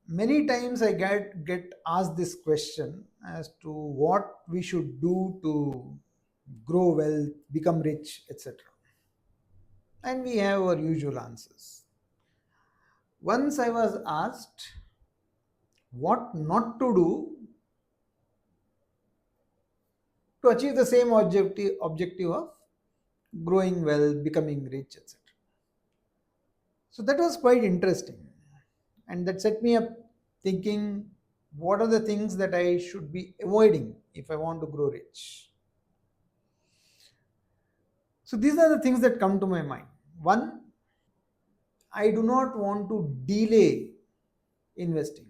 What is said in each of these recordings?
Many times I get asked this question as to what we should do to grow wealth, become rich, etc. And we have our usual answers. Once I was asked what not to do to achieve the same objective of growing wealth, becoming rich, etc. So that was quite interesting. And that set me up thinking, what are the things that I should be avoiding if I want to grow rich? So these are the things that come to my mind. One, I do not want to delay investing.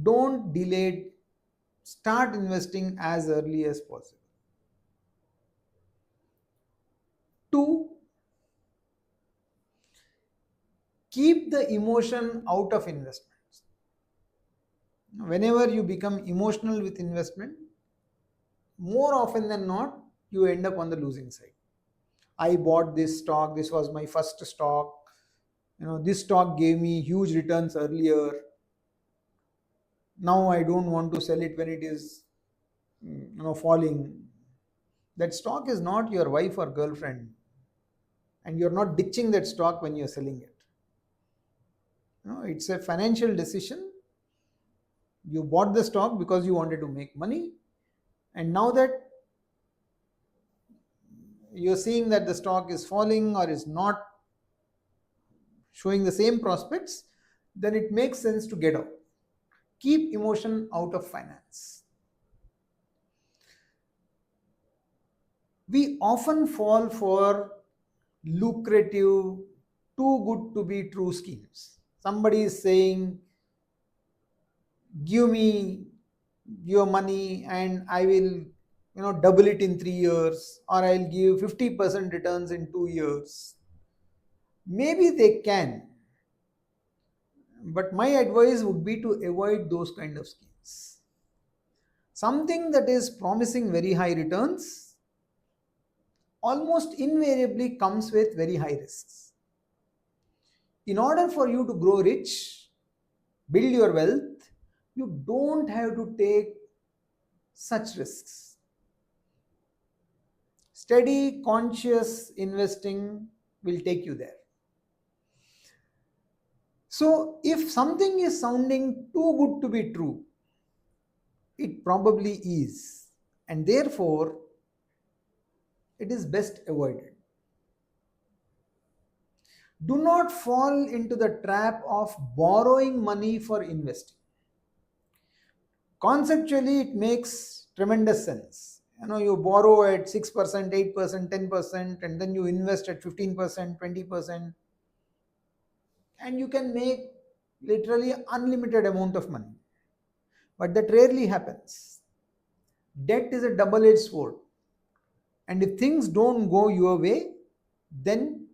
Don't delay it. Start investing as early as possible. Two, keep the emotion out of investments. Whenever you become emotional with investment, more often than not, you end up on the losing side. I bought this stock, this was my first stock, this stock gave me huge returns earlier. Now I don't want to sell it when it is falling. That stock is not your wife or girlfriend, and you're not ditching that stock when you're selling it. It's a financial decision. You bought the stock because you wanted to make money, and now that you're seeing that the stock is falling or is not showing the same prospects, then it makes sense to get out. Keep emotion out of finance. We often fall for lucrative, too good to be true schemes. Somebody is saying, give me your money and I will double it in 3 years, or I'll give 50% returns in 2 years. Maybe they can, but my advice would be to avoid those kind of schemes. Something that is promising very high returns almost invariably comes with very high risks. In order for you to grow rich, build your wealth, you don't have to take such risks. Steady, conscious investing will take you there. So, if something is sounding too good to be true, it probably is, and therefore it is best avoided. Do not fall into the trap of borrowing money for investing. Conceptually, it makes tremendous sense. You borrow at 6%, 8%, 10%, and then you invest at 15%, 20%, and you can make literally unlimited amount of money. But that rarely happens. Debt is a double-edged sword. And if things don't go your way, then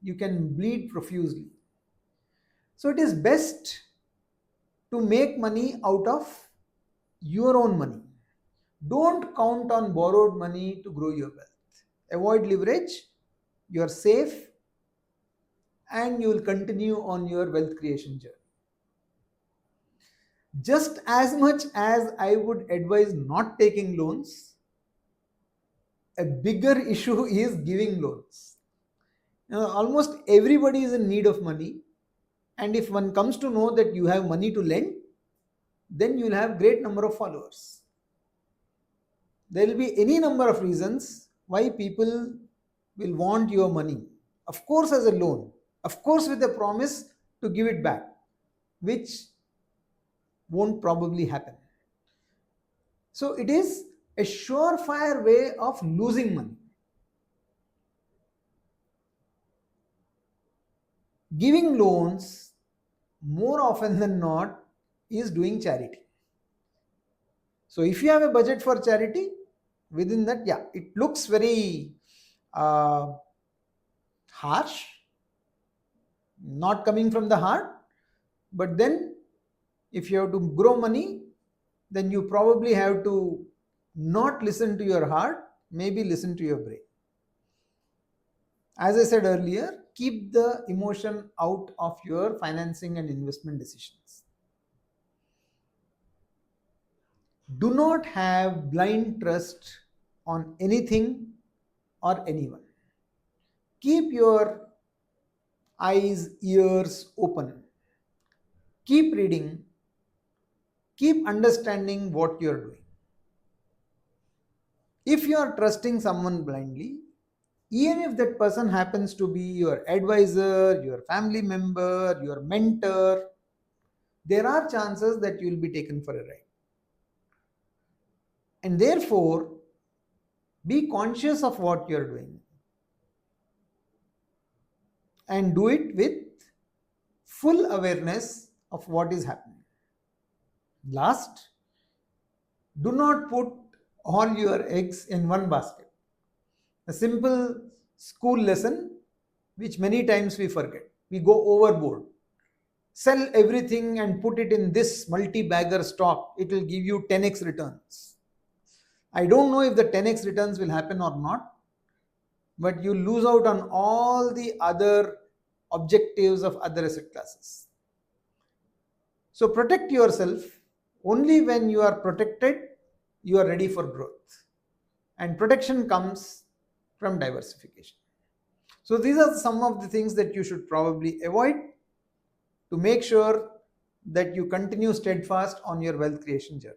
you can bleed profusely. So it is best to make money out of your own money. Don't count on borrowed money to grow your wealth. Avoid leverage. You are safe, and you will continue on your wealth creation journey. Just as much as I would advise not taking loans, a bigger issue is giving loans. Almost everybody is in need of money, and if one comes to know that you have money to lend, then you will have great number of followers. There will be any number of reasons why people will want your money. Of course, as a loan, of course, with a promise to give it back, which won't probably happen. So it is a surefire way of losing money. Giving loans, more often than not, is doing charity. So if you have a budget for charity, within that, yeah, it looks very harsh, not coming from the heart. But then if you have to grow money, then you probably have to not listen to your heart, maybe listen to your brain. As I said earlier, keep the emotion out of your financing and investment decisions. Do not have blind trust on anything or anyone. Keep your eyes, ears open. Keep reading. Keep understanding what you're doing. If you are trusting someone blindly, even if that person happens to be your advisor, your family member, your mentor, there are chances that you will be taken for a ride. And therefore, be conscious of what you're doing and do it with full awareness of what is happening. Last, do not put all your eggs in one basket. A simple school lesson which many times we forget. We go overboard. Sell everything and put it in this multi-bagger stock. It will give you 10x returns. I don't know if the 10x returns will happen or not, but you lose out on all the other objectives of other asset classes. So protect yourself. Only when you are protected, you are ready for growth. And protection comes from diversification. So these are some of the things that you should probably avoid to make sure that you continue steadfast on your wealth creation journey.